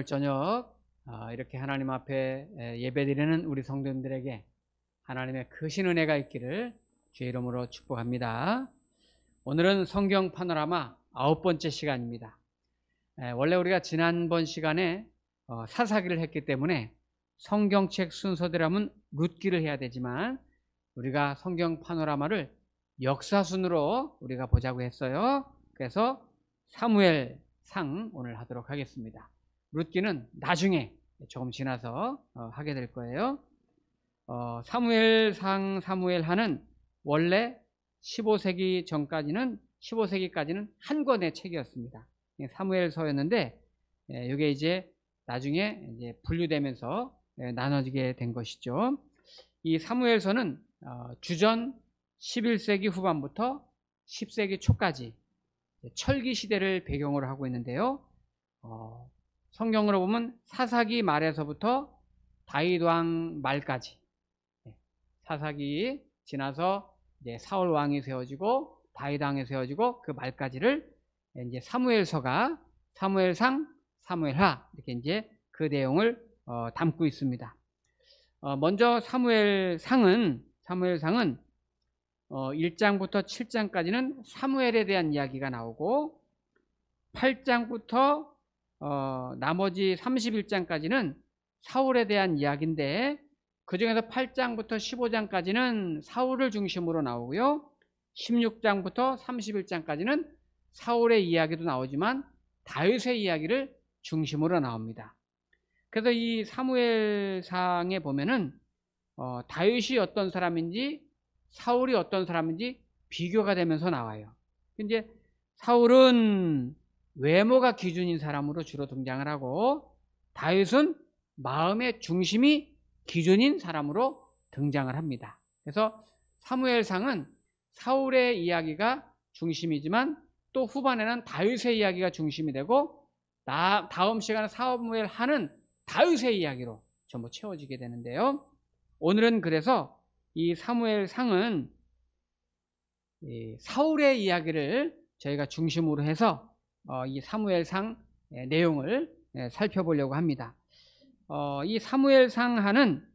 오늘 저녁 이렇게 하나님 앞에 예배드리는 우리 성도님들에게 하나님의 크신 은혜가 있기를 주의 이름으로 축복합니다. 오늘은 성경 파노라마 9번째 시간입니다. 원래 우리가 지난번 시간에 사사기를 했기 때문에 성경책 순서대로라면 룻기를 해야 되지만 우리가 성경 파노라마를 역사순으로 우리가 보자고 했어요. 그래서 사무엘상 오늘 하도록 하겠습니다. 룻기는 나중에 조금 지나서 하게 될 거예요. 사무엘상, 사무엘하는 원래 15세기 전까지는 15세기까지는 한 권의 책이었습니다. 사무엘서였는데 이게 이제 나중에 이제 분류되면서 나눠지게 된 것이죠. 이 사무엘서는 주전 11세기 후반부터 10세기 초까지 철기 시대를 배경으로 하고 있는데요. 성경으로 보면 사사기 말에서부터 다윗 왕 말까지, 사사기 지나서 이제 사울 왕이 세워지고 다윗 왕이 세워지고 그 말까지를 이제 사무엘서가 사무엘상, 사무엘하 이렇게 이제 그 내용을 담고 있습니다. 먼저 사무엘상은 1장부터 7장까지는 사무엘에 대한 이야기가 나오고 8장부터 나머지 31장까지는 사울에 대한 이야기인데 그 중에서 8장부터 15장까지는 사울을 중심으로 나오고요. 16장부터 31장까지는 사울의 이야기도 나오지만 다윗의 이야기를 중심으로 나옵니다. 그래서 이 사무엘상에 보면은 다윗이 어떤 사람인지 사울이 어떤 사람인지 비교가 되면서 나와요. 이제 사울은 외모가 기준인 사람으로 주로 등장을 하고 다윗은 마음의 중심이 기준인 사람으로 등장을 합니다. 그래서 사무엘상은 사울의 이야기가 중심이지만 또 후반에는 다윗의 이야기가 중심이 되고 다음 시간에 사무엘하는 다윗의 이야기로 전부 채워지게 되는데요. 오늘은 그래서 이 사무엘상은 사울의 이야기를 저희가 중심으로 해서 이 사무엘상 내용을 살펴보려고 합니다. 이 사무엘상하는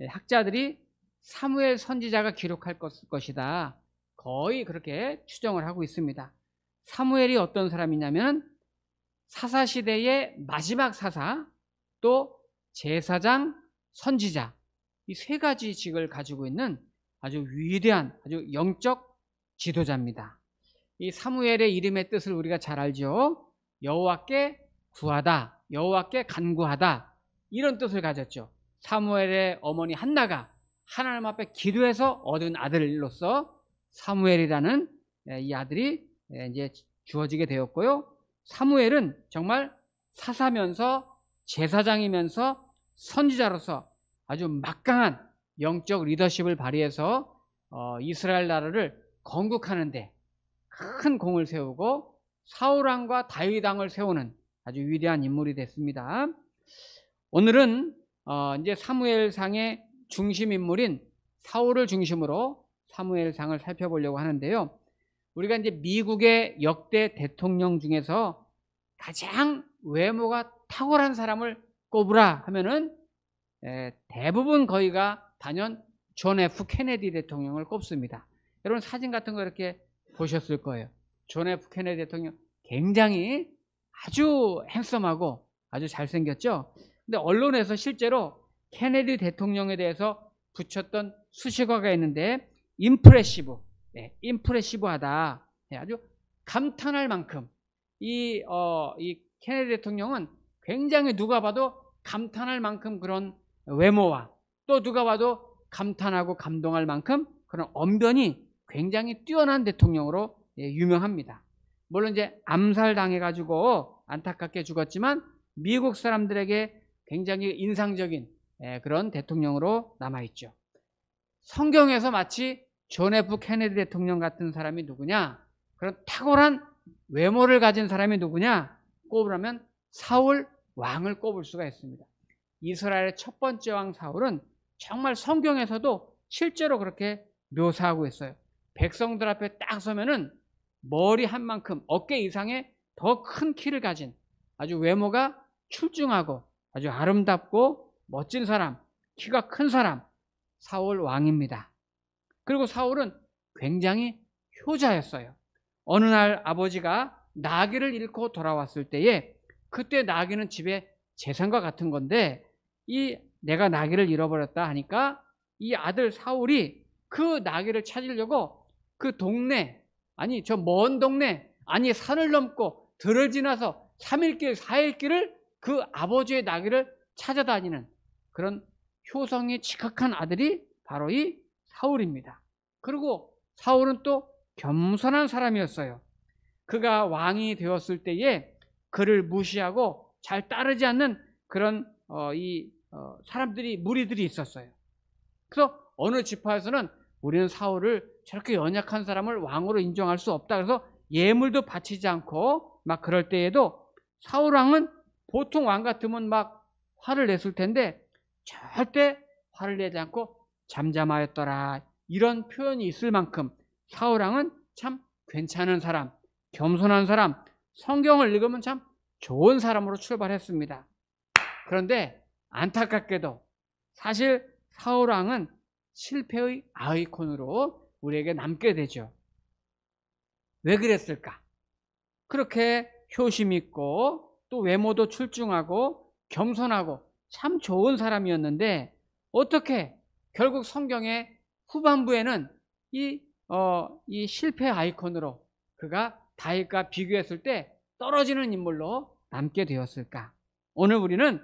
학자들이 사무엘 선지자가 기록할 것이다. 거의 그렇게 추정을 하고 있습니다. 사무엘이 어떤 사람이냐면 사사시대의 마지막 사사, 또 제사장, 선지자 이 세 가지 직을 가지고 있는 아주 위대한 아주 영적 지도자입니다. 이 사무엘의 이름의 뜻을 우리가 잘 알죠. 여호와께 구하다, 여호와께 간구하다 이런 뜻을 가졌죠. 사무엘의 어머니 한나가 하나님 앞에 기도해서 얻은 아들로서 사무엘이라는 이 아들이 이제 주어지게 되었고요. 사무엘은 정말 사사면서 제사장이면서 선지자로서 아주 막강한 영적 리더십을 발휘해서 이스라엘 나라를 건국하는데 큰 공을 세우고 사울 왕과 다윗 왕을 세우는 아주 위대한 인물이 됐습니다. 오늘은 이제 사무엘상의 중심 인물인 사울을 중심으로 사무엘상을 살펴보려고 하는데요. 우리가 이제 미국의 역대 대통령 중에서 가장 외모가 탁월한 사람을 꼽으라 하면은 대부분 거의가 단연 존 F 케네디 대통령을 꼽습니다. 여러분 사진 같은 거 이렇게 보셨을 거예요. 존 F 케네디 대통령 굉장히 아주 핸섬하고 아주 잘생겼죠. 근데 언론에서 실제로 케네디 대통령에 대해서 붙였던 수식어가 있는데 임프레시브하다. 아주 감탄할 만큼 이 케네디 대통령은 굉장히 누가 봐도 감탄할 만큼 그런 외모와 또 누가 봐도 감탄하고 감동할 만큼 그런 언변이 굉장히 뛰어난 대통령으로 유명합니다. 물론 이제 암살당해가지고 안타깝게 죽었지만 미국 사람들에게 굉장히 인상적인 그런 대통령으로 남아있죠. 성경에서 마치 존 F 케네디 대통령 같은 사람이 누구냐, 그런 탁월한 외모를 가진 사람이 누구냐 꼽으라면 사울 왕을 꼽을 수가 있습니다. 이스라엘의 첫 번째 왕 사울은 정말 성경에서도 실제로 그렇게 묘사하고 있어요. 백성들 앞에 딱 서면은 머리 한 만큼 어깨 이상의 더 큰 키를 가진 아주 외모가 출중하고 아주 아름답고 멋진 사람, 키가 큰 사람, 사울 왕입니다. 그리고 사울은 굉장히 효자였어요. 어느 날 아버지가 나귀를 잃고 돌아왔을 때에 그때 나귀는 집에 재산과 같은 건데 이 내가 나귀를 잃어버렸다 하니까 이 아들 사울이 그 나귀를 찾으려고 그 동네, 아니 저 먼 동네, 아니 산을 넘고 들을 지나서 3일길 4일길을 그 아버지의 나귀를 찾아다니는 그런 효성이 지극한 아들이 바로 이 사울입니다. 그리고 사울은 또 겸손한 사람이었어요. 그가 왕이 되었을 때에 그를 무시하고 잘 따르지 않는 그런 사람들이 무리들이 있었어요. 그래서 어느 지파에서는 우리는 사울을 저렇게 연약한 사람을 왕으로 인정할 수 없다. 그래서 예물도 바치지 않고 막 그럴 때에도 사울 왕은 보통 왕 같으면 막 화를 냈을 텐데 절대 화를 내지 않고 잠잠하였더라. 이런 표현이 있을 만큼 사울 왕은 참 괜찮은 사람, 겸손한 사람, 성경을 읽으면 참 좋은 사람으로 출발했습니다. 그런데 안타깝게도 사실 사울 왕은 실패의 아이콘으로 우리에게 남게 되죠. 왜 그랬을까? 그렇게 효심 있고 또 외모도 출중하고 겸손하고 참 좋은 사람이었는데 어떻게 결국 성경의 후반부에는 이 실패 아이콘으로 그가 다윗과 비교했을 때 떨어지는 인물로 남게 되었을까? 오늘 우리는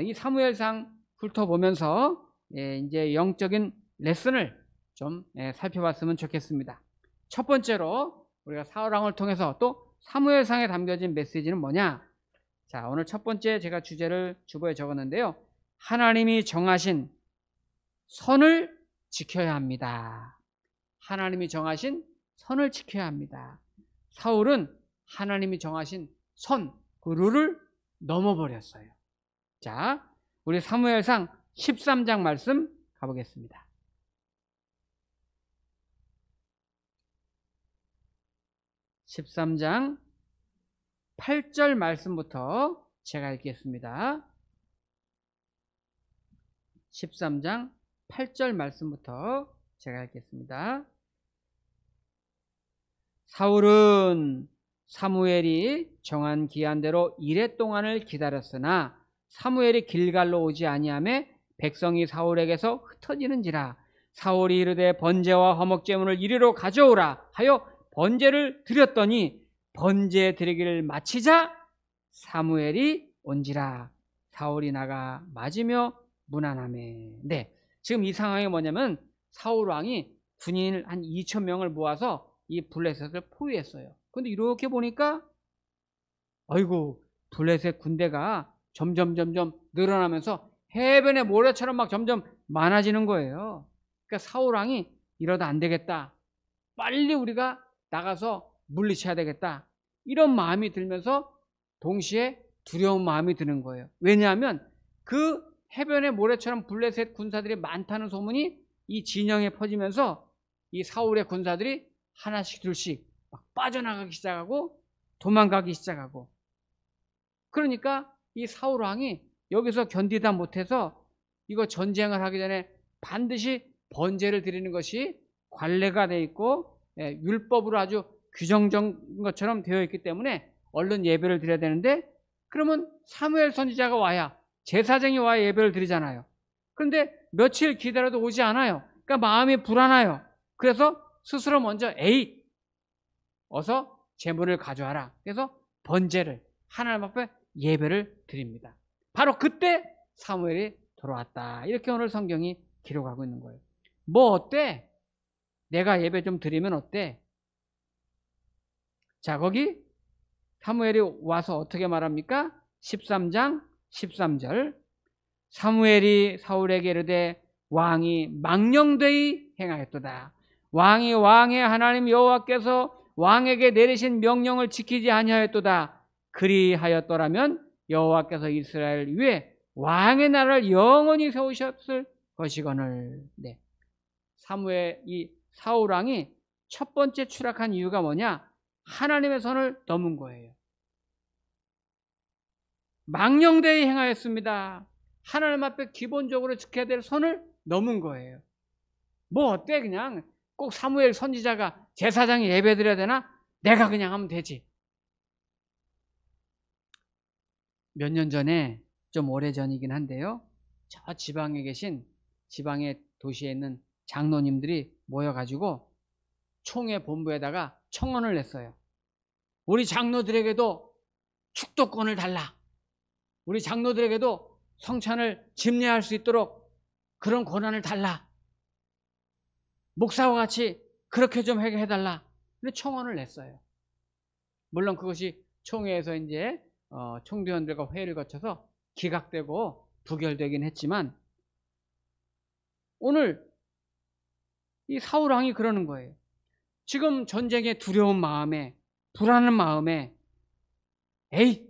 이 사무엘상 훑어보면서 이제 영적인 레슨을 좀 살펴봤으면 좋겠습니다. 첫 번째로 우리가 사울왕을 통해서 또 사무엘상에 담겨진 메시지는 뭐냐? 자, 오늘 첫 번째 제가 주보에 적었는데요. 하나님이 정하신 선을 지켜야 합니다. 하나님이 정하신 선을 지켜야 합니다. 사울은 하나님이 정하신 선, 그 룰을 넘어버렸어요. 자, 우리 사무엘상 13장 말씀 가보겠습니다. 13장 8절 말씀부터 제가 읽겠습니다. 13장 8절 말씀부터 제가 읽겠습니다. 사울은 사무엘이 정한 기한대로 이레 동안을 기다렸으나 사무엘이 길갈로 오지 아니하며 백성이 사울에게서 흩어지는지라. 사울이 이르되 번제와 화목제물을 이리로 가져오라 하여 번제를 드렸더니 번제 드리기를 마치자 사무엘이 온지라. 사울이 나가 맞으며 문안하매. 네, 지금 이 상황이 뭐냐면 사울 왕이 군인 한 2,000명을 모아서 이 블레셋을 포위했어요. 근데 이렇게 보니까 아이고 블레셋 군대가 점점 늘어나면서 해변의 모래처럼 막 점점 많아지는 거예요. 그러니까 사울 왕이 이러다 안 되겠다. 빨리 우리가 나가서 물리쳐야 되겠다. 이런 마음이 들면서 동시에 두려운 마음이 드는 거예요. 왜냐하면 그 해변의 모래처럼 블레셋 군사들이 많다는 소문이 이 진영에 퍼지면서 이 사울의 군사들이 하나씩 둘씩 막 빠져나가기 시작하고 도망가기 시작하고, 그러니까 이 사울 왕이 여기서 견디다 못해서 이거 전쟁을 하기 전에 반드시 번제를 드리는 것이 관례가 되어 있고 율법으로 아주 규정된 것처럼 되어 있기 때문에 얼른 예배를 드려야 되는데, 그러면 사무엘 선지자가 와야, 제사장이 와야 예배를 드리잖아요. 그런데 며칠 기다려도 오지 않아요. 그러니까 마음이 불안해요. 그래서 스스로 먼저 어서 제물을 가져와라. 그래서 번제를 하나님 앞에 예배를 드립니다. 바로 그때 사무엘이 돌아왔다. 이렇게 오늘 성경이 기록하고 있는 거예요. 뭐 어때? 내가 예배 좀 드리면 어때? 자, 거기 사무엘이 와서 어떻게 말합니까? 13장 13절. 사무엘이 사울에게 이르되 왕이 망령되이 행하였도다. 왕이 왕의 하나님 여호와께서 왕에게 내리신 명령을 지키지 아니하였도다. 그리하였더라면 여호와께서 이스라엘 위에 왕의 나라를 영원히 세우셨을 것이거늘. 네. 이 사울 왕이 첫 번째 추락한 이유가 뭐냐? 하나님의 선을 넘은 거예요. 망령되이 행하였습니다. 하나님 앞에 기본적으로 지켜야 될 선을 넘은 거예요. 뭐 어때 그냥 꼭 사무엘 선지자가 제사장이 예배드려야 되나? 내가 그냥 하면 되지. 몇 년 전에, 좀 오래전이긴 한데요, 저 지방의 도시에 있는 장로님들이 모여가지고 총회 본부에다가 청원을 냈어요. 우리 장로들에게도 축도권을 달라. 우리 장로들에게도 성찬을 집례할 수 있도록 그런 권한을 달라. 목사와 같이 그렇게 좀 해달라. 근데 청원을 냈어요. 물론 그것이 총회에서 이제 총대원들과 회의를 거쳐서 기각되고 부결되긴 했지만, 오늘 이 사울 왕이 그러는 거예요. 지금 전쟁의 두려운 마음에, 불안한 마음에, 에이,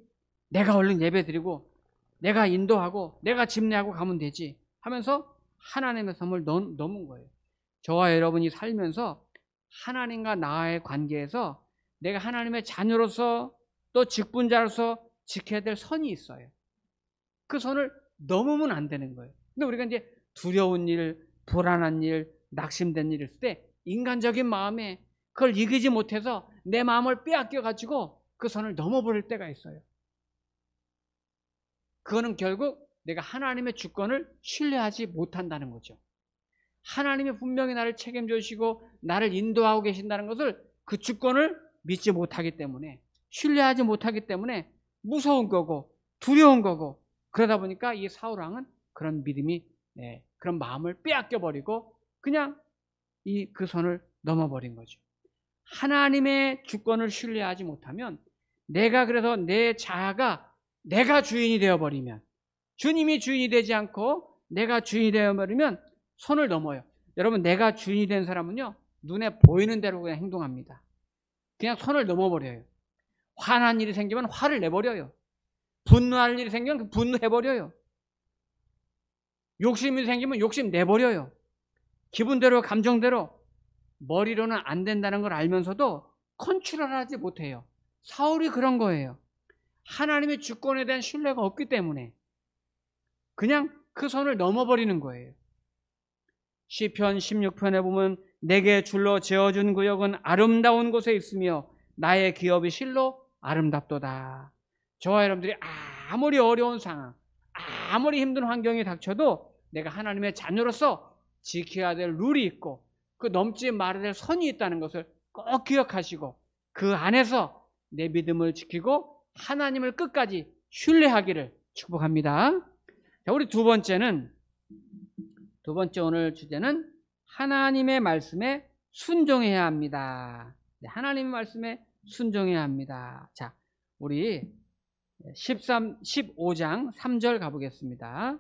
내가 얼른 예배드리고 내가 인도하고 내가 집례하고 가면 되지 하면서 하나님의 섬을 넘은 거예요. 저와 여러분이 살면서 하나님과 나의 관계에서 내가 하나님의 자녀로서 또 직분자로서 지켜야 될 선이 있어요. 그 선을 넘으면 안 되는 거예요. 근데 우리가 이제 두려운 일, 불안한 일, 낙심된 일 있을 때 인간적인 마음에 그걸 이기지 못해서 내 마음을 빼앗겨 가지고 그 선을 넘어버릴 때가 있어요. 그거는 결국 내가 하나님의 주권을 신뢰하지 못한다는 거죠. 하나님이 분명히 나를 책임져 주시고 나를 인도하고 계신다는 것을, 그 주권을 믿지 못하기 때문에, 신뢰하지 못하기 때문에 무서운 거고 두려운 거고, 그러다 보니까 이 사울 왕은 그런 믿음이, 그런 마음을 빼앗겨 버리고 그냥 그 선을 넘어버린 거죠. 하나님의 주권을 신뢰하지 못하면, 내가 그래서 내 자아가 내가 주인이 되어버리면, 주님이 주인이 되지 않고 내가 주인이 되어버리면 선을 넘어요. 여러분, 내가 주인이 된 사람은요, 눈에 보이는 대로 그냥 행동합니다. 그냥 선을 넘어버려요. 화난 일이 생기면 화를 내버려요. 분노할 일이 생기면 분노해버려요. 욕심이 생기면 욕심 내버려요. 기분대로, 감정대로. 머리로는 안 된다는 걸 알면서도 컨트롤하지 못해요. 사울이 그런 거예요. 하나님의 주권에 대한 신뢰가 없기 때문에 그냥 그 선을 넘어버리는 거예요. 시편 16편에 보면 내게 줄로 지어준 구역은 아름다운 곳에 있으며 나의 기업이 실로 아름답도다. 저와 여러분들이 아무리 어려운 상황, 아무리 힘든 환경이 닥쳐도 내가 하나님의 자녀로서 지켜야 될 룰이 있고 그 넘지 말아야 될 선이 있다는 것을 꼭 기억하시고 그 안에서 내 믿음을 지키고 하나님을 끝까지 신뢰하기를 축복합니다. 자, 우리 두 번째 오늘 주제는 하나님의 말씀에 순종해야 합니다. 하나님의 말씀에 순종해야 합니다. 자, 우리 15장 3절 가보겠습니다.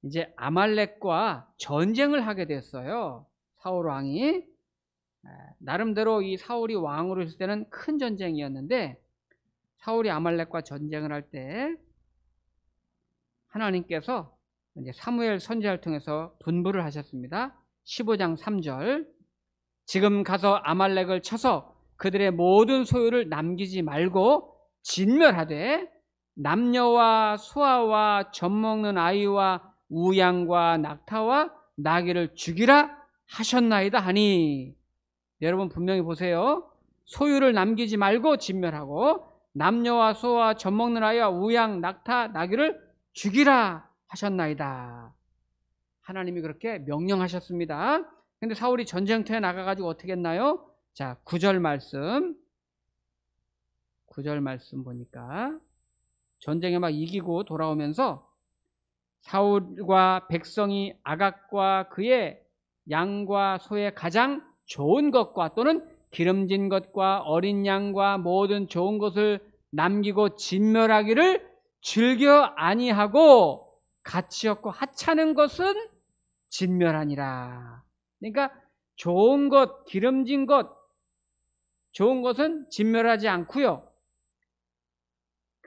이제 아말렉과 전쟁을 하게 됐어요. 사울 왕이. 나름대로 이 사울이 왕으로 있을 때는 큰 전쟁이었는데, 사울이 아말렉과 전쟁을 할 때 하나님께서 이제 사무엘 선지자를 통해서 분부를 하셨습니다. 15장 3절. 지금 가서 아말렉을 쳐서 그들의 모든 소유를 남기지 말고 진멸하되 남녀와 소아와 젖먹는 아이와 우양과 낙타와 나귀를 죽이라 하셨나이다 하니. 여러분 분명히 보세요. 소유를 남기지 말고 진멸하고 남녀와 소와 젖먹는 아이와 우양, 낙타, 나귀를 죽이라 하셨나이다. 하나님이 그렇게 명령하셨습니다. 근데 사울이 전쟁터에 나가가지고 어떻게 했나요? 자, 9절 말씀 보니까 전쟁에 막 이기고 돌아오면서 사울과 백성이 아각과 그의 양과 소의 가장 좋은 것과 또는 기름진 것과 어린 양과 모든 좋은 것을 남기고 진멸하기를 즐겨 아니하고 가치 없고 하찮은 것은 진멸하니라. 그러니까 좋은 것, 기름진 것, 좋은 것은 진멸하지 않고요.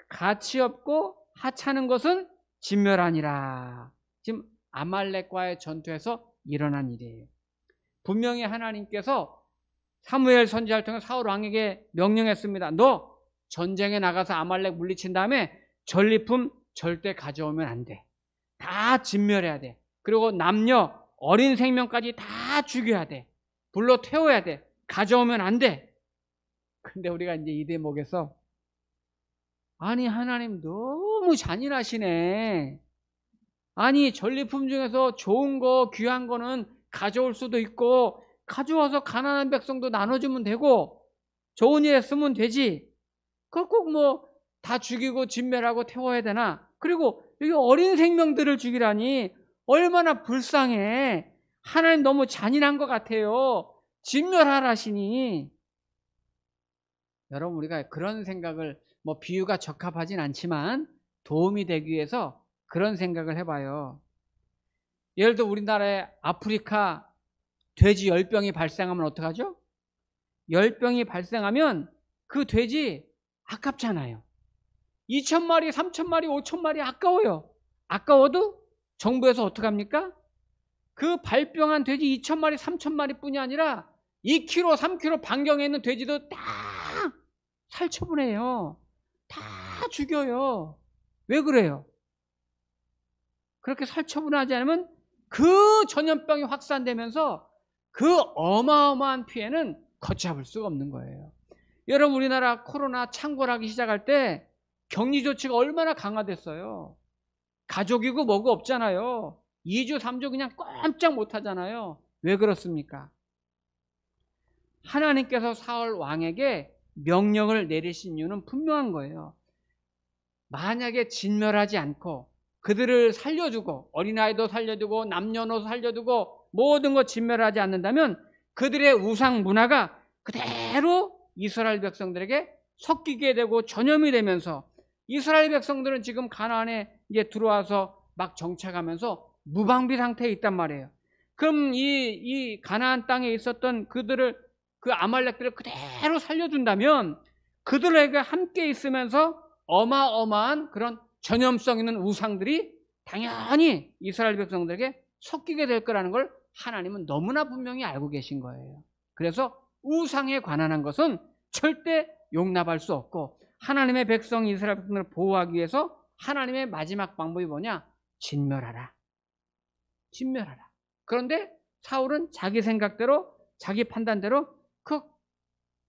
가치 없고 하찮은 것은 진멸하니라. 지금 아말렉과의 전투에서 일어난 일이에요. 분명히 하나님께서 사무엘 선지자를 통해 사울 왕에게 명령했습니다. 너 전쟁에 나가서 아말렉 물리친 다음에 전리품 절대 가져오면 안 돼. 다 진멸해야 돼. 그리고 남녀, 어린 생명까지 다 죽여야 돼. 불로 태워야 돼. 가져오면 안 돼. 근데 우리가 이제 이 대목에서 아니 하나님 너무 잔인하시네. 아니 전리품 중에서 좋은 거 귀한 거는 가져올 수도 있고 가져와서 가난한 백성도 나눠주면 되고 좋은 일에 쓰면 되지. 그걸 꼭 뭐 다 죽이고 진멸하고 태워야 되나? 그리고 여기 어린 생명들을 죽이라니 얼마나 불쌍해. 하나님 너무 잔인한 것 같아요. 진멸하라시니. 여러분 우리가 그런 생각을 뭐 비유가 적합하진 않지만 도움이 되기 위해서 그런 생각을 해봐요. 예를 들어 우리나라에 아프리카 돼지 열병이 발생하면 어떡하죠? 열병이 발생하면 그 돼지 아깝잖아요. 2,000마리, 3,000마리, 5,000마리 아까워요. 아까워도 정부에서 어떡합니까? 그 발병한 돼지 2,000마리, 3,000마리 뿐이 아니라 2km, 3km 반경에 있는 돼지도 다 살처분해요. 다 죽여요. 왜 그래요? 그렇게 살처분하지 않으면 그 전염병이 확산되면서 그 어마어마한 피해는 걷잡을 수가 없는 거예요. 여러분 우리나라 코로나 창궐하기 시작할 때 격리 조치가 얼마나 강화됐어요. 가족이고 뭐고 없잖아요. 2주, 3주 그냥 꼼짝 못하잖아요. 왜 그렇습니까? 하나님께서 사울 왕에게 명령을 내리신 이유는 분명한 거예요. 만약에 진멸하지 않고 그들을 살려주고 어린아이도 살려두고 남녀노소 살려두고 모든 거 진멸하지 않는다면 그들의 우상 문화가 그대로 이스라엘 백성들에게 섞이게 되고 전염이 되면서 이스라엘 백성들은 지금 가나안에 이제 들어와서 막 정착하면서 무방비 상태에 있단 말이에요. 그럼 이 가나안 땅에 있었던 그들을 그 아말렉들을 그대로 살려준다면 그들에게 함께 있으면서 어마어마한 그런 전염성 있는 우상들이 당연히 이스라엘 백성들에게 섞이게 될 거라는 걸 하나님은 너무나 분명히 알고 계신 거예요. 그래서 우상에 관한 것은 절대 용납할 수 없고 하나님의 백성 이스라엘 백성들을 보호하기 위해서 하나님의 마지막 방법이 뭐냐? 진멸하라. 진멸하라. 그런데 사울은 자기 생각대로 자기 판단대로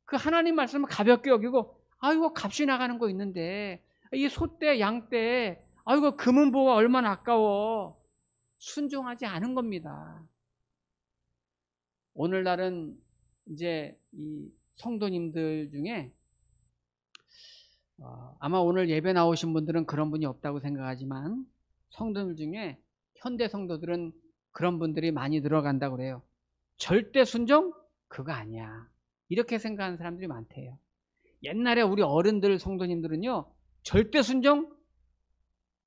그 하나님 말씀을 가볍게 여기고 아이고 값이 나가는 거 있는데 이 소떼 양떼 아이고 금은보가 얼마나 아까워. 순종하지 않은 겁니다. 오늘날은 이제 이 성도님들 중에 아마 오늘 예배 나오신 분들은 그런 분이 없다고 생각하지만 성도들 중에 현대 성도들은 그런 분들이 많이 늘어간다고 그래요. 절대 순종? 그거 아니야. 이렇게 생각하는 사람들이 많대요. 옛날에 우리 어른들 성도님들은요. 절대 순종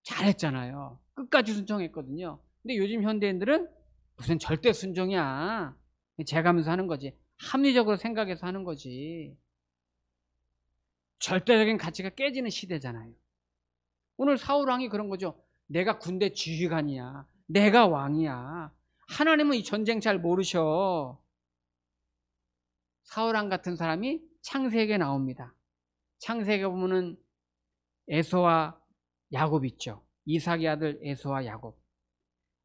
잘했잖아요. 끝까지 순종했거든요. 근데 요즘 현대인들은 무슨 절대 순종이야. 재가면서 하는 거지. 합리적으로 생각해서 하는 거지. 절대적인 가치가 깨지는 시대잖아요. 오늘 사울왕이 그런 거죠. 내가 군대 지휘관이야. 내가 왕이야. 하나님은 이 전쟁 잘 모르셔. 사울왕 같은 사람이 창세기에 나옵니다. 창세기에 보면은 에서와 야곱 있죠. 이삭의 아들 에서와 야곱.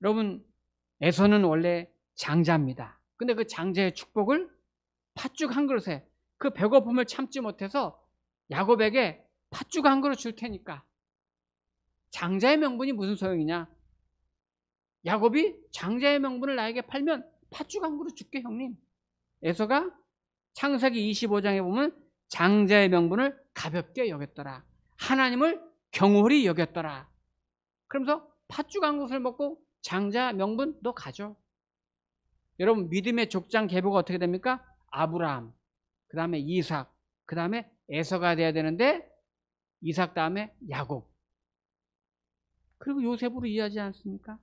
여러분 에서는 원래 장자입니다. 근데 그 장자의 축복을 팥죽 한 그릇에 그 배고픔을 참지 못해서 야곱에게 팥죽 한 그릇 줄 테니까. 장자의 명분이 무슨 소용이냐? 야곱이 장자의 명분을 나에게 팔면 팥죽 한 그릇 줄게 형님. 에서가 창세기 25장에 보면 장자의 명분을 가볍게 여겼더라. 하나님을 경홀히 여겼더라. 그러면서 팥죽 한 그릇을 먹고 장자 명분 너 가져. 여러분 믿음의 족장 계보가 어떻게 됩니까? 아브라함, 그 다음에 이삭, 그 다음에 에서가 돼야 되는데 이삭 다음에 야곱, 그리고 요셉으로 이해하지 않습니까?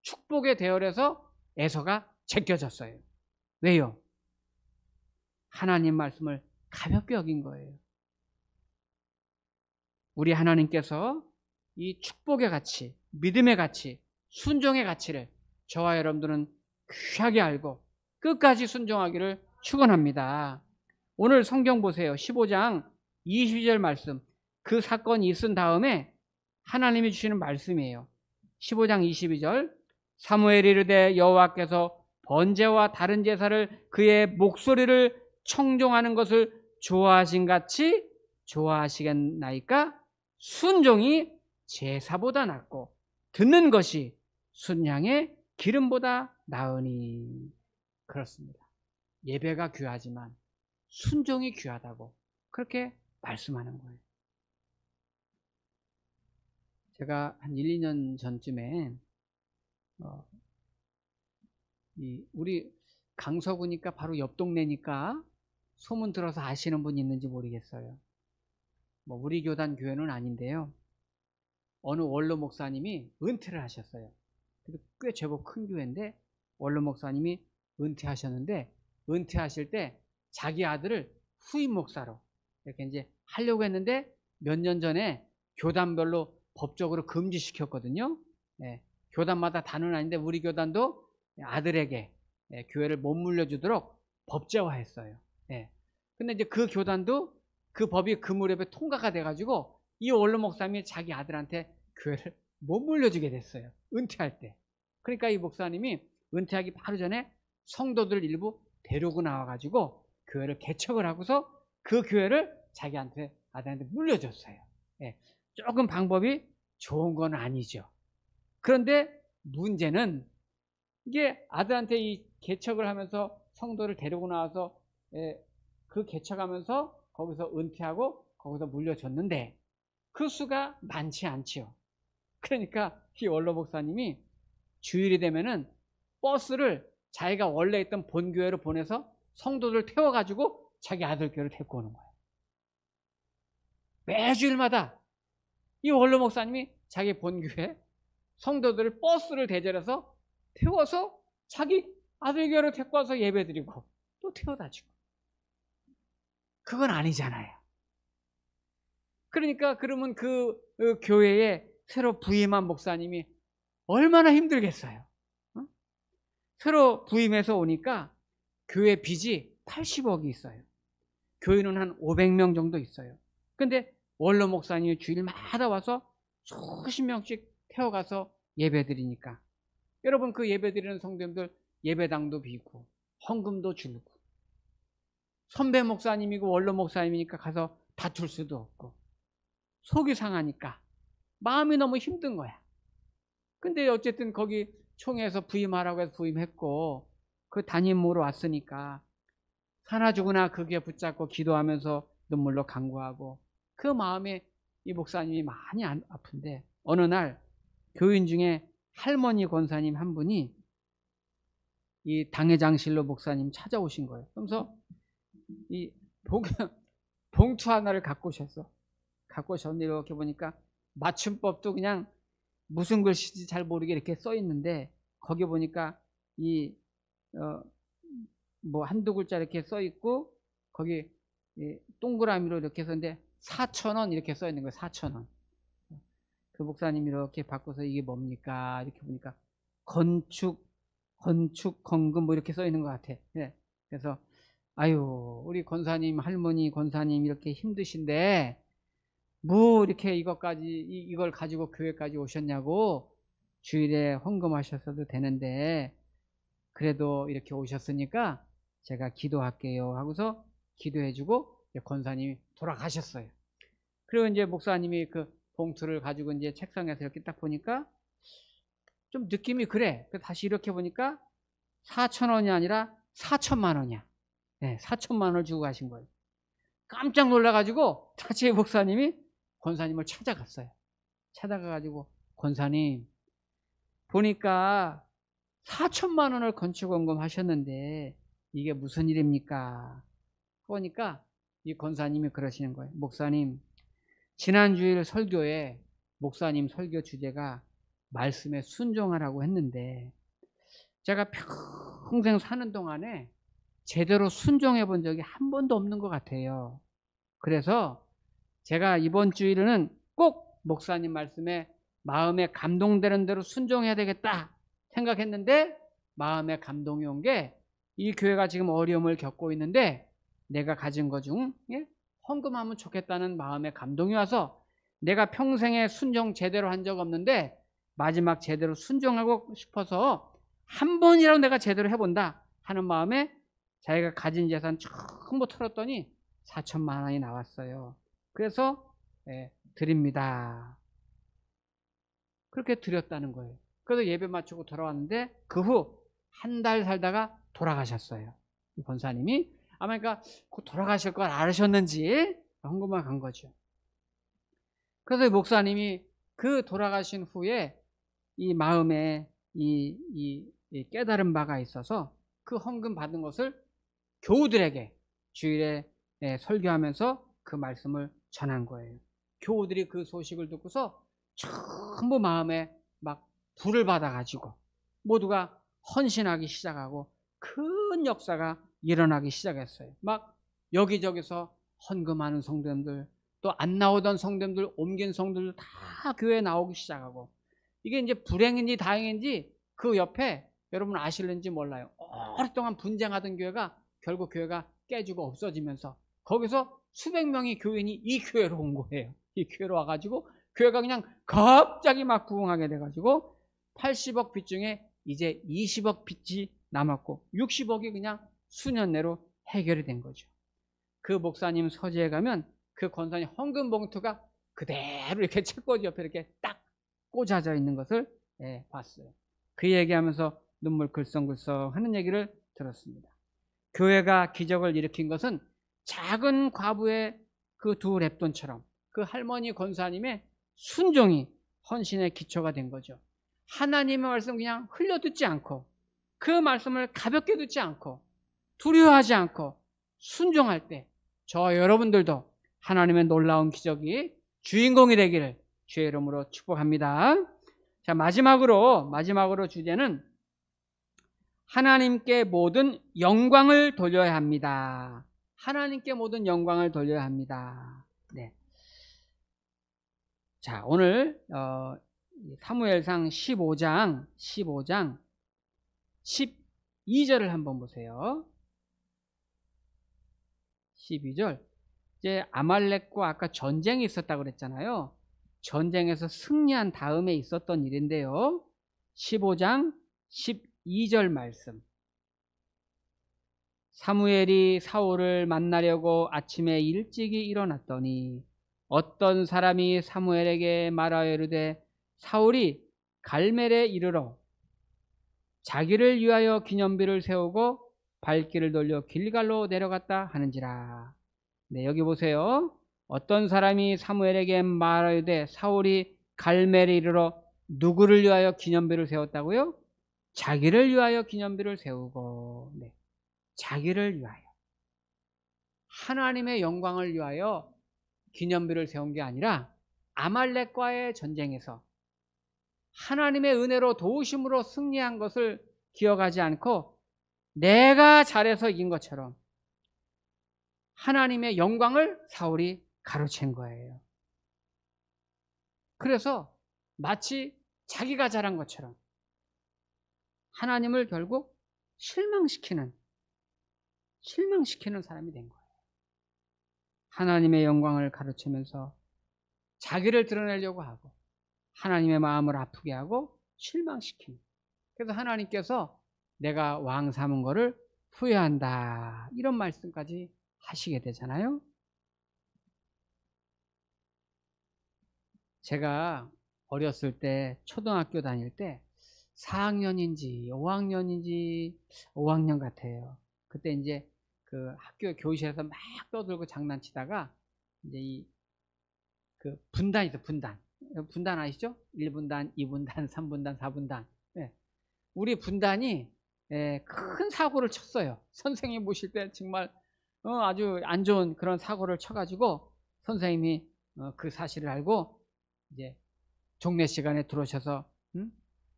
축복의 대열에서 에서가 제껴졌어요. 왜요? 하나님 말씀을 가볍게 여긴 거예요. 우리 하나님께서 이 축복의 가치, 믿음의 가치, 순종의 가치를 저와 여러분들은 귀하게 알고 끝까지 순종하기를 축원합니다. 오늘 성경 보세요. 15장 22절 말씀. 그 사건이 있은 다음에 하나님이 주시는 말씀이에요. 15장 22절 사무엘이 이르되 여호와께서 번제와 다른 제사를 그의 목소리를 청종하는 것을 좋아하신 같이 좋아하시겠나이까? 순종이 제사보다 낫고 듣는 것이 순양의 기름보다 나으니. 그렇습니다. 예배가 귀하지만 순종이 귀하다고 그렇게 말씀하는 거예요. 제가 한 1, 2년 전쯤에 우리 강서구니까 바로 옆 동네니까 소문 들어서 아시는 분 있는지 모르겠어요. 뭐 우리 교단 교회는 아닌데요. 어느 원로 목사님이 은퇴를 하셨어요. 꽤 제법 큰 교회인데 원로 목사님이 은퇴하셨는데 은퇴하실 때 자기 아들을 후임 목사로 이렇게 이제 하려고 했는데 몇 년 전에 교단별로 법적으로 금지시켰거든요. 예, 교단마다 다는 아닌데 우리 교단도 아들에게 교회를 못 물려주도록 법제화했어요. 예. 근데 이제 그 교단도 그 법이 그 무렵에 통과가 돼가지고 이 원로 목사님이 자기 아들한테 교회를 못 물려주게 됐어요. 은퇴할 때. 그러니까 이 목사님이 은퇴하기 바로 전에 성도들 일부 데리고 나와가지고 교회를 개척을 하고서 그 교회를 자기한테 아들한테 물려줬어요. 예. 조금 방법이 좋은 건 아니죠. 그런데 문제는 이게 아들한테 이 개척을 하면서 성도를 데리고 나와서 그 개척하면서 거기서 은퇴하고 거기서 물려줬는데 그 수가 많지 않지요. 그러니까 이 원로 목사님이 주일이 되면은 버스를 자기가 원래 있던 본교회로 보내서 성도들 태워가지고 자기 아들 교회를 데리고 오는 거예요. 매주일마다 이 원로 목사님이 자기 본교회 성도들을 버스를 대절해서 태워서 자기 아들 교회로 데리고 와서 예배드리고 또 태워다 주고. 그건 아니잖아요. 그러니까 그러면 그 교회에 새로 부임한 목사님이 얼마나 힘들겠어요. 새로 부임해서 오니까 교회 빚이 80억이 있어요. 교인은 한 500명 정도 있어요. 근데 원로 목사님이 주일마다 와서 수십 명씩 태워가서 예배드리니까 여러분 그 예배드리는 성도님들 예배당도 비고 헌금도 줄고 선배 목사님이고 원로 목사님이니까 가서 다툴 수도 없고 속이 상하니까 마음이 너무 힘든 거야. 근데 어쨌든 거기 총회에서 부임하라고 해서 부임했고 그 담임으로 왔으니까 사나 죽으나 그게 붙잡고 기도하면서 눈물로 간구하고 그 마음에 이 목사님이 많이 아픈데 어느 날 교인 중에 할머니 권사님 한 분이 이 당회장실로 목사님 찾아오신 거예요. 그러면서 이 봉투 하나를 갖고 오셨어. 갖고 오셨는데 이렇게 보니까 맞춤법도 그냥 무슨 글씨인지 잘 모르게 이렇게 써 있는데 거기 보니까 뭐 한두 글자 이렇게 써 있고 거기 동그라미로 이렇게 썼는데 4,000원 이렇게 써 있는 거예요. 4,000원. 그 목사님이 이렇게 바꿔서 이게 뭡니까? 이렇게 보니까 건축 건금 뭐 이렇게 써 있는 것 같아. 네. 그래서 아유 우리 권사님 할머니 권사님 이렇게 힘드신데 뭐 이렇게 이걸 가지고 교회까지 오셨냐고 주일에 헌금하셨어도 되는데 그래도 이렇게 오셨으니까 제가 기도할게요 하고서 기도해주고 권사님이 돌아가셨어요. 그리고 이제 목사님이 그 봉투를 가지고 이제 책상에서 이렇게 딱 보니까 좀 느낌이 그래. 다시 이렇게 보니까 4,000원이 아니라 4천만 원이야. 네, 4천만 원을 주고 가신 거예요. 깜짝 놀라가지고 다시 목사님이 권사님을 찾아갔어요. 찾아가가지고 권사님 보니까 4천만 원을 건축원금 하셨는데 이게 무슨 일입니까? 그러니까 이 권사님이 그러시는 거예요. 목사님 지난 주일 설교에 목사님 설교 주제가 말씀에 순종하라고 했는데 제가 평생 사는 동안에 제대로 순종해 본 적이 한 번도 없는 것 같아요. 그래서 제가 이번 주일은 꼭 목사님 말씀에 마음에 감동되는 대로 순종해야 되겠다 생각했는데 마음에 감동이 온 게 이 교회가 지금 어려움을 겪고 있는데 내가 가진 것 중 헌금하면 좋겠다는 마음에 감동이 와서 내가 평생에 순종 제대로 한 적 없는데 마지막 제대로 순종하고 싶어서 한 번이라도 내가 제대로 해본다 하는 마음에 자기가 가진 재산 전부 털었더니 4천만 원이 나왔어요. 그래서 드립니다. 그렇게 드렸다는 거예요. 그래서 예배 마치고 돌아왔는데 그 후 한 달 살다가 돌아가셨어요. 이 권사님이. 아마 그러니까 돌아가실 걸 알으셨는지 궁금한 거죠. 그래서 목사님이 그 돌아가신 후에 이 마음에 이 깨달은 바가 있어서 그 헌금 받은 것을 교우들에게 주일에 설교하면서 그 말씀을 전한 거예요. 교우들이 그 소식을 듣고서 전부 마음에 막 불을 받아가지고 모두가 헌신하기 시작하고 큰 역사가 일어나기 시작했어요. 막 여기저기서 헌금하는 성도님들, 또 안 나오던 성도님들, 옮긴 성도들 다 교회에 나오기 시작하고, 이게 이제 불행인지 다행인지 그 옆에 여러분 아실는지 몰라요. 오랫동안 분쟁하던 교회가 결국 교회가 깨지고 없어지면서 거기서 수백 명의 교인이 이 교회로 온 거예요. 이 교회로 와가지고 교회가 그냥 갑자기 막 부흥하게 돼가지고 80억 빚 중에 이제 20억 빚이 남았고 60억이 그냥 수년 내로 해결이 된 거죠. 그 목사님 서재에 가면 그 권사님 헌금 봉투가 그대로 이렇게 책꽂이 옆에 이렇게 딱 꽂아져 있는 것을 봤어요. 그 얘기하면서 눈물 글썽글썽 하는 얘기를 들었습니다. 교회가 기적을 일으킨 것은 작은 과부의 그 두 랩돈처럼 그 할머니 권사님의 순종이 헌신의 기초가 된 거죠. 하나님의 말씀 그냥 흘려듣지 않고 그 말씀을 가볍게 듣지 않고 두려워하지 않고 순종할 때 저와 여러분들도 하나님의 놀라운 기적이 주인공이 되기를 주의 이름으로 축복합니다. 자, 마지막으로 주제는 하나님께 모든 영광을 돌려야 합니다. 하나님께 모든 영광을 돌려야 합니다. 네. 자, 오늘 사무엘상 15장 12절을 한번 보세요. 12절. 이제 아말렉과 아까 전쟁이 있었다고 그랬잖아요. 전쟁에서 승리한 다음에 있었던 일인데요. 15장 12절 말씀. 사무엘이 사울을 만나려고 아침에 일찍이 일어났더니 어떤 사람이 사무엘에게 말하여 이르되 사울이 갈멜에 이르러 자기를 위하여 기념비를 세우고 발길을 돌려 길갈로 내려갔다 하는지라. 네, 여기 보세요. 어떤 사람이 사무엘에게 말하되 사울이 갈멜에 이르러 누구를 위하여 기념비를 세웠다고요? 자기를 위하여 기념비를 세우고. 네, 자기를 위하여. 하나님의 영광을 위하여 기념비를 세운 게 아니라 아말렉과의 전쟁에서 하나님의 은혜로 도우심으로 승리한 것을 기억하지 않고 내가 잘해서 이긴 것처럼 하나님의 영광을 사울이 가로챈 거예요. 그래서 마치 자기가 잘한 것처럼 하나님을 결국 실망시키는 사람이 된 거예요. 하나님의 영광을 가로채면서 자기를 드러내려고 하고 하나님의 마음을 아프게 하고 실망시키는. 그래서 하나님께서 내가 왕 삼은 거를 후회한다 이런 말씀까지 하시게 되잖아요. 제가 어렸을 때 초등학교 다닐 때 4학년인지 5학년 같아요. 그때 이제 그 학교 교실에서 막 떠들고 장난치다가 이제 그 분단이 있어. 분단 아시죠? 1분단, 2분단, 3분단, 4분단. 네. 우리 분단이 큰 사고를 쳤어요. 선생님 모실 때 정말 아주 안 좋은 그런 사고를 쳐가지고 선생님이 그 사실을 알고 이제 종례 시간에 들어오셔서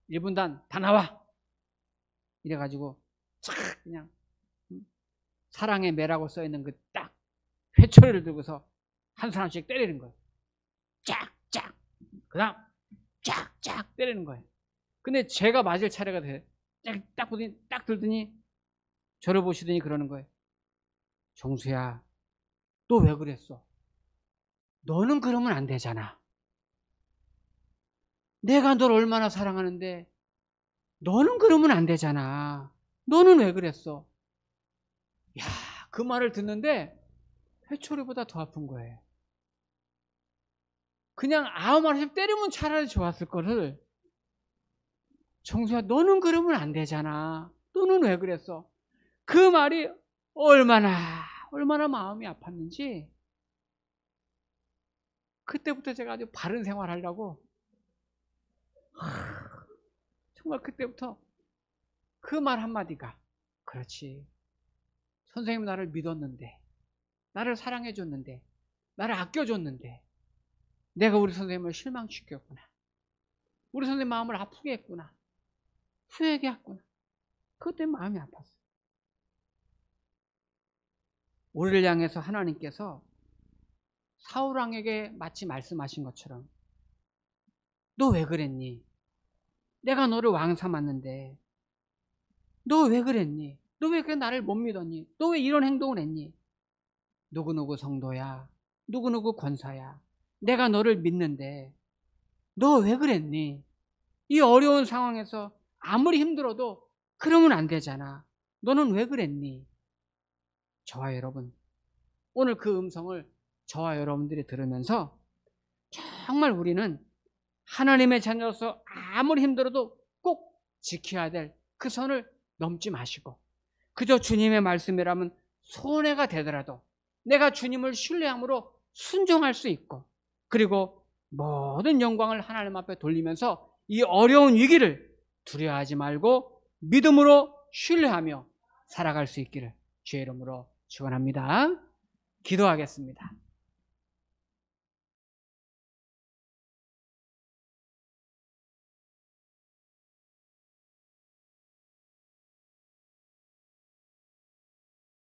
1분단 다 나와 이래가지고 착 그냥 사랑의 매라고 써있는 그 딱 회초리를 들고서 한 사람씩 때리는 거예요. 쫙쫙. 그 다음 쫙쫙 때리는 거예요. 근데 제가 맞을 차례가 돼요. 딱 들더니 저를 보시더니 그러는 거예요. 정수야, 너 왜 그랬어? 너는 그러면 안 되잖아. 내가 널 얼마나 사랑하는데 너는 그러면 안 되잖아. 너는 왜 그랬어? 야, 그 말을 듣는데 회초리보다 더 아픈 거예요. 그냥 아무 말 없이 때리면 차라리 좋았을 거를, 정수야 너는 그러면 안 되잖아. 너는 왜 그랬어? 그 말이 얼마나 마음이 아팠는지, 그때부터 제가 아주 바른 생활 하려고, 정말 그때부터 그 말 한마디가, 그렇지, 선생님은 나를 믿었는데, 나를 사랑해줬는데, 나를 아껴줬는데, 내가 우리 선생님을 실망시켰구나. 우리 선생님 마음을 아프게 했구나. 후회하게 했구나. 그것 때문에 마음이 아팠어. 우리를 향해서 하나님께서 사울왕에게 마치 말씀하신 것처럼, 너 왜 그랬니? 내가 너를 왕 삼았는데 너 왜 그랬니? 너 왜 나를 못 믿었니? 너 왜 이런 행동을 했니? 누구누구 성도야, 누구누구 권사야, 내가 너를 믿는데 너 왜 그랬니? 이 어려운 상황에서 아무리 힘들어도 그러면 안 되잖아. 너는 왜 그랬니? 저와 여러분, 오늘 그 음성을 저와 여러분들이 들으면서 정말 우리는 하나님의 자녀로서 아무리 힘들어도 꼭 지켜야 될 그 선을 넘지 마시고, 그저 주님의 말씀이라면 손해가 되더라도 내가 주님을 신뢰함으로 순종할 수 있고, 그리고 모든 영광을 하나님 앞에 돌리면서 이 어려운 위기를 두려워하지 말고 믿음으로 신뢰하며 살아갈 수 있기를 주의 이름으로 축원합니다. 기도하겠습니다.